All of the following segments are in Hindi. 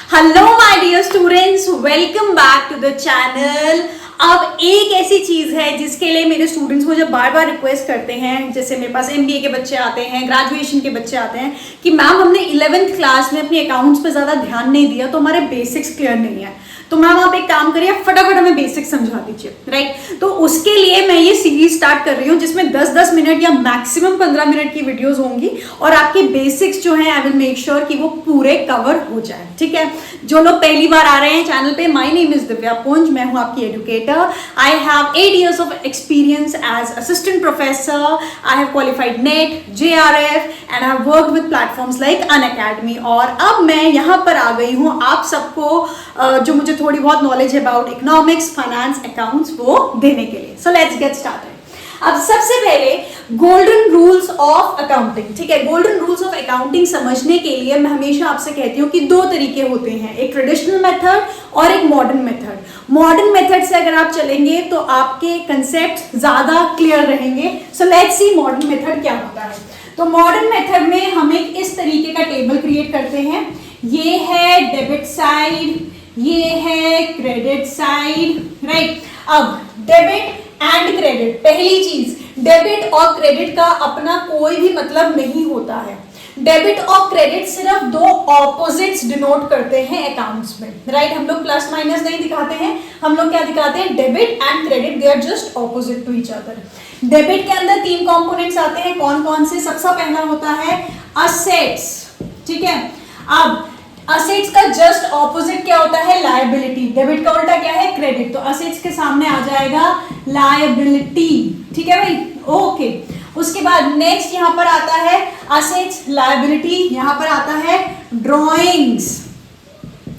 Hello my dear students, welcome back to the channel. अब एक ऐसी चीज है जिसके लिए मेरे स्टूडेंट्स मुझे बार बार रिक्वेस्ट करते हैं, जैसे मेरे पास एमबीए के बच्चे आते हैं, ग्रेजुएशन के बच्चे आते हैं कि मैम हमने 11th क्लास में अपने अकाउंट्स पे ज्यादा ध्यान नहीं दिया तो हमारे बेसिक्स क्लियर नहीं है। तो मैम आप एक काम करिए, फटाफट हमें बेसिक्स समझा दीजिए, राइट। तो उसके लिए मैं ये सीरीज स्टार्ट कर रही हूँ जिसमें 10-10 मिनट या मैक्सिमम 15 मिनट की वीडियोस होंगी और आपके बेसिक्स जो है आई विल मेक श्योर कि वो पूरे कवर हो जाए, ठीक है। जो लोग पहली बार आ रहे हैं चैनल पे, माय नेम इज दिव्या पुंज, मैं हूँ आपकी educator. I have 8 years of experience as assistant professor. I have qualified NET, JRF and I have worked with platforms like Unacademy। और अब मैं यहाँ पर आ गई हूँ आप सबको जो मुझे थोड़ी बहुत नॉलेज है अबाउट इकोनॉमिक्स, फाइनेंस, अकाउंट्स वो देने के लिए। So let's get started. अब सबसे पहले गोल्डन रूल्स ऑफ अकाउंटिंग, ठीक है। गोल्डन रूल्स ऑफ अकाउंटिंग समझने के लिए मैं हमेशा आपसे कहती हूँ कि दो तरीके होते हैं, एक ट्रेडिशनल मेथड और एक मॉडर्न मेथड। मॉडर्न मेथड से अगर आप चलेंगे तो आपके कंसेप्ट ज्यादा क्लियर रहेंगे। So let's see modern method क्या होता है। तो मॉडर्न मेथड में हम एक इस तरीके का टेबल क्रिएट करते हैं। ये है डेबिट साइड, ये है क्रेडिट साइड, राइट। अब डेबिट एंड क्रेडिट, पहली चीज, डेबिट और क्रेडिट का अपना कोई भी मतलब नहीं होता है। डेबिट और क्रेडिट सिर्फ दो ऑपोजिट्स डिनोट करते हैं अकाउंट्स में, राइट। हम लोग प्लस माइनस नहीं दिखाते हैं, हम लोग क्या दिखाते हैं, debit and credit, they are just opposite to each other. Debit के अंदर 3 कंपोनेंट्स आते हैं, कौन कौन से? सबसे पहला होता है असेट्स, ठीक है। अब असेट्स का जस्ट ऑपोजिट क्या होता है? लायबिलिटी। डेबिट का उल्टा क्या है? क्रेडिट। तो असेट्स के सामने आ जाएगा लायबिलिटी, ठीक है भाई, ओके। उसके बाद नेक्स्ट यहां पर आता है असेट्स, लायबिलिटी, यहां पर आता है ड्रॉइंग्स,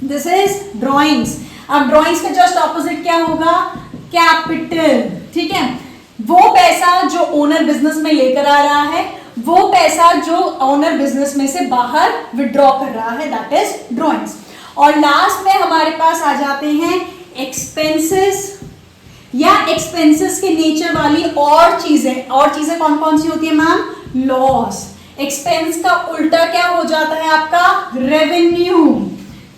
दिस इज ड्रॉइंग्स। अब ड्रॉइंग्स का जस्ट ऑपोजिट क्या होगा? कैपिटल, ठीक है। वो पैसा जो ओनर बिजनेस में लेकर आ रहा है, वो पैसा जो ओनर बिजनेस में से बाहर विड्रॉ कर रहा है, दैट इज ड्रॉइंग्स। और लास्ट में हमारे पास आ जाते हैं एक्सपेंसेस या एक्सपेंसेस के नेचर वाली और चीजें। और चीजें कौन कौन सी होती है मैम? लॉस। एक्सपेंस का उल्टा क्या हो जाता है आपका? रेवेन्यू,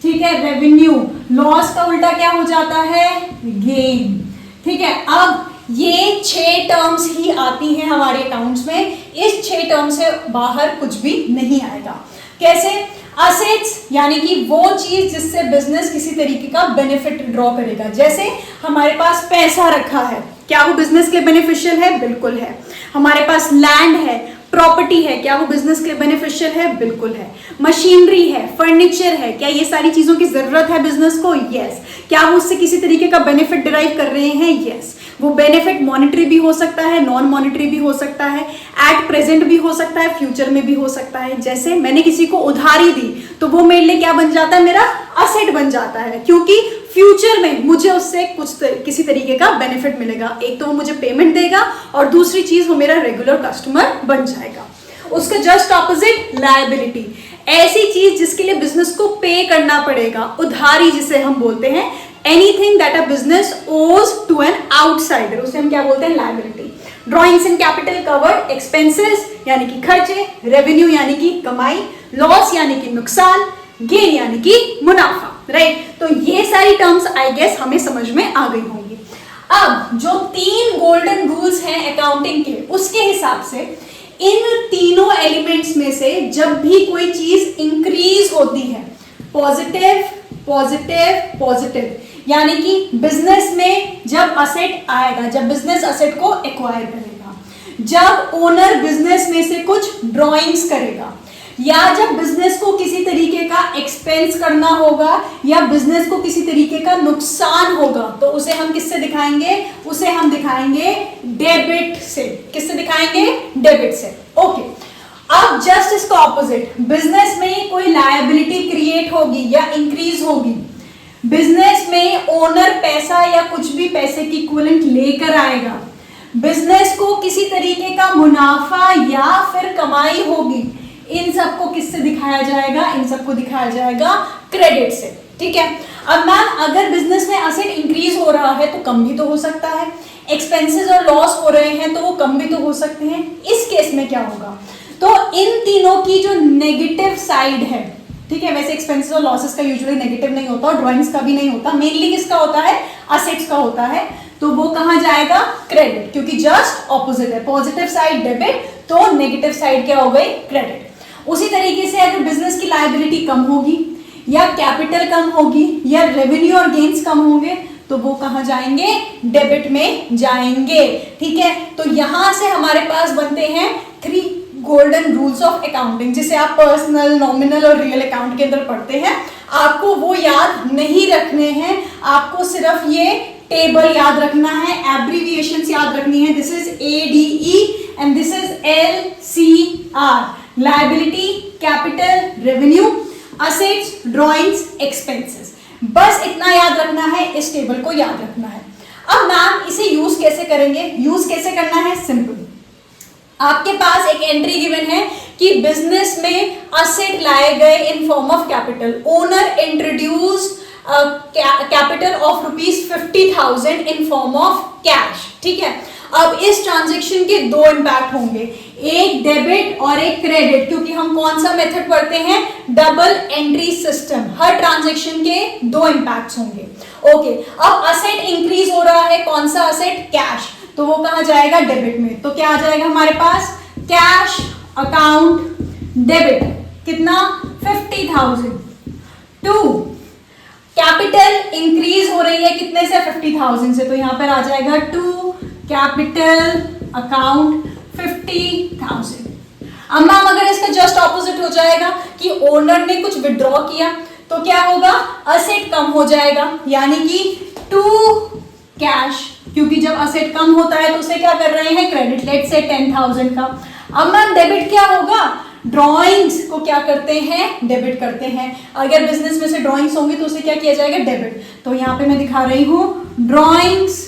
ठीक है, रेवेन्यू। लॉस का उल्टा क्या हो जाता है? गेन, ठीक है। अब ये 6 टर्म्स ही आती हैं हमारे अकाउंट्स में, इस 6 टर्म से बाहर कुछ भी नहीं आएगा। कैसे? असेट्स यानी कि वो चीज जिससे बिजनेस किसी तरीके का बेनिफिट ड्रॉ करेगा। जैसे हमारे पास पैसा रखा है, क्या वो बिजनेस के लिए बेनिफिशियल है? बिल्कुल है। हमारे पास लैंड है, प्रॉपर्टी है, क्या वो बिजनेस के लिए बेनिफिशियल है? बिल्कुल है। मशीनरी है, फर्नीचर है, क्या ये सारी चीजों की जरूरत है बिजनेस को? यस। क्या वो उससे किसी तरीके का बेनिफिट डिराइव कर रहे हैं? यस। वो बेनिफिट मॉनेटरी भी हो सकता है, नॉन मॉनेटरी भी हो सकता है, एट प्रेजेंट भी हो सकता है, फ्यूचर में भी हो सकता है। जैसे मैंने किसी को उधारी दी तो वो मेरे लिए क्या बन जाता है? मेरा असेट बन जाता है, क्योंकि फ्यूचर में मुझे उससे किसी तरीके का बेनिफिट मिलेगा। एक तो वो मुझे पेमेंट देगा और दूसरी चीज वो मेरा रेगुलर कस्टमर बन जाएगा। उसका जस्ट ऑपोजिट लायबिलिटी, ऐसी चीज जिसके लिए बिजनेस को पे करना पड़ेगा, उधारी जिसे हम बोलते हैं। एनीथिंग दैट अ बिजनेस ओज टू एन आउटसाइडर, उसे हम क्या बोलते हैं? Liability. Drawings in capital covered expenses यानी कि खर्चे, रेवेन्यू यानी कि कमाई, लॉस यानी कि नुकसान, गेन यानी कि मुनाफा, राइट। तो ये सारी टर्म्स आई गेस हमें समझ में आ गई होंगी। अब जो 3 गोल्डन रूल्स हैं अकाउंटिंग के, उसके हिसाब से इन तीनों एलिमेंट्स में से जब भी कोई चीज इंक्रीज होती है, पॉजिटिव पॉजिटिव पॉजिटिव, यानी कि बिजनेस में जब असेट आएगा, जब बिजनेस असेट को एक्वायर करेगा, जब ओनर बिजनेस में से कुछ ड्रॉइंग्स करेगा, या जब बिजनेस को किसी तरीके का एक्सपेंस करना होगा या बिजनेस को किसी तरीके का नुकसान होगा, तो उसे हम किससे दिखाएंगे? उसे हम दिखाएंगे डेबिट से। किससे दिखाएंगे? डेबिट से, ओके। अब जस्ट इसका ऑपोजिट, बिजनेस में कोई लायबिलिटी क्रिएट होगी या इंक्रीज होगी, बिजनेस में ओनर पैसा या कुछ भी पैसे की इक्विवेलेंट लेकर आएगा, बिजनेस को किसी तरीके का मुनाफा या फिर कमाई होगी, इन सबको किससे दिखाया जाएगा? इन सबको दिखाया जाएगा क्रेडिट से, ठीक है। अब मैम अगर बिजनेस में असेट इंक्रीज हो रहा है तो कम भी तो हो सकता है, एक्सपेंसेस और लॉस हो रहे हैं तो वो कम भी तो हो सकते हैं। इस केस में क्या होगा? तो इन तीनों की जो नेगेटिव साइड है, ठीक है। वैसे एक्सपेंसेस और लॉसेस का यूजुअली नेगेटिव नहीं होता और ड्राइंग्स का भी नहीं होता, मेनली किसका होता है, असेट्स का होता है। तो वो कहां जाएगा, क्रेडिट, क्योंकि जस्ट ऑपोजिट है, पॉजिटिव साइड डेबिट तो नेगेटिव साइड क्या हो गई, क्रेडिट। उसी तरीके से अगर बिजनेस की लायबिलिटी कम होगी या कैपिटल कम होगी या रेवेन्यू और गेन्स कम होंगे तो वो कहां जाएंगे, डेबिट में जाएंगे। ठीक है, तो यहां से हमारे पास बनते हैं 3 गोल्डन रूल्स ऑफ अकाउंटिंग, जिसे आप पर्सनल, नॉमिनल और रियल अकाउंट के अंदर पढ़ते हैं। आपको वो याद नहीं रखने हैं, आपको सिर्फ ये टेबल याद रखना है, एब्रीविएशंस याद रखनी है। This is ADE and this is LCR, liability, capital, revenue, assets, drawings, expenses. बस इतना याद रखना है, इस टेबल को याद रखना है। अब मैम इसे यूज कैसे करेंगे, यूज कैसे करना है, सिंपल। आपके पास एक एंट्री गिवन है कि बिजनेस में असेट लाए गए in form of capital, owner introduced capital of ₹50,000 in form of cash. ठीक है, अब इस ट्रांजैक्शन के 2 इंपैक्ट होंगे, एक डेबिट और एक क्रेडिट, क्योंकि हम कौन सा मेथड पढ़ते हैं, डबल एंट्री सिस्टम। हर ट्रांजैक्शन के 2 इंपैक्ट्स होंगे। ओके, अब असेट इंक्रीज हो रहा है, कौन सा असेट, कैश, तो वो कहां जाएगा, डेबिट में। तो क्या आ जाएगा हमारे पास, कैश अकाउंट डेबिट, कितना, 50,000 टू कैपिटल इंक्रीज हो रही है कितने से, 50,000 से, तो यहां पर आ जाएगा टू कैपिटल अकाउंट 50,000। अब मैम अगर इसका जस्ट ऑपोजिट हो जाएगा कि ओनर ने कुछ विड्रॉ किया तो क्या होगा, असेट कम हो जाएगा, यानी कि टू कैश, क्योंकि जब असेट कम होता है तो उसे क्या कर रहे हैं, क्रेडिट, लेट से 10,000 का। अब मैम डेबिट क्या होगा, ड्रॉइंग्स को क्या करते हैं, डेबिट करते हैं। अगर बिजनेस में से ड्रॉइंग्स होंगी तो उसे क्या किया जाएगा, डेबिट। तो यहां पे मैं दिखा रही हूं ड्रॉइंग्स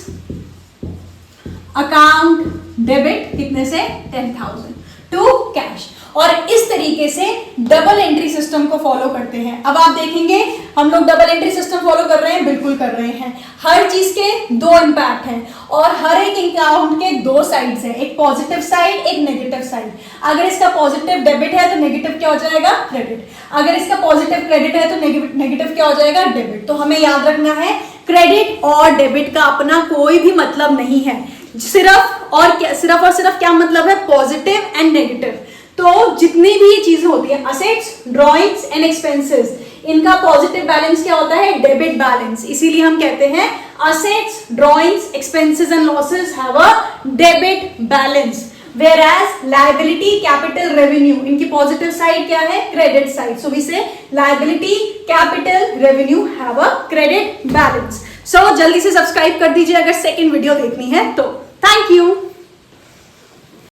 अकाउंट डेबिट, कितने से, 10,000 टू कैश। और इस तरीके से डबल एंट्री सिस्टम को फॉलो करते हैं। अब आप देखेंगे हम लोग डबल एंट्री सिस्टम फॉलो कर रहे हैं, बिल्कुल कर रहे हैं। हर चीज के 2 इंपैक्ट हैं और हर एक अकाउंट के 2 साइड्स हैं, एक पॉजिटिव साइड, एक नेगेटिव साइड। अगर इसका पॉजिटिव डेबिट है तो नेगेटिव क्या हो जाएगा, क्रेडिट। अगर इसका पॉजिटिव क्रेडिट है तो नेगेटिव क्या हो जाएगा, डेबिट। तो हमें याद रखना है, क्रेडिट और डेबिट का अपना कोई भी मतलब नहीं है, सिर्फ और सिर्फ क्या मतलब है, पॉजिटिव एंड नेगेटिव। तो जितनी भी ये चीजें होती है, असेट्स, ड्रॉइंग्स एंड एक्सपेंसेस, इनका पॉजिटिव बैलेंस क्या होता है, डेबिट बैलेंस। इसीलिए हम कहते हैं assets, drawings, expenses and losses have a debit balance, whereas liability, capital, revenue, इनकी पॉजिटिव साइड क्या है, क्रेडिट साइड। सो वी से liability, capital, revenue have a credit balance। सो जल्दी से सब्सक्राइब कर दीजिए अगर सेकेंड वीडियो देखनी है तो। Thank you.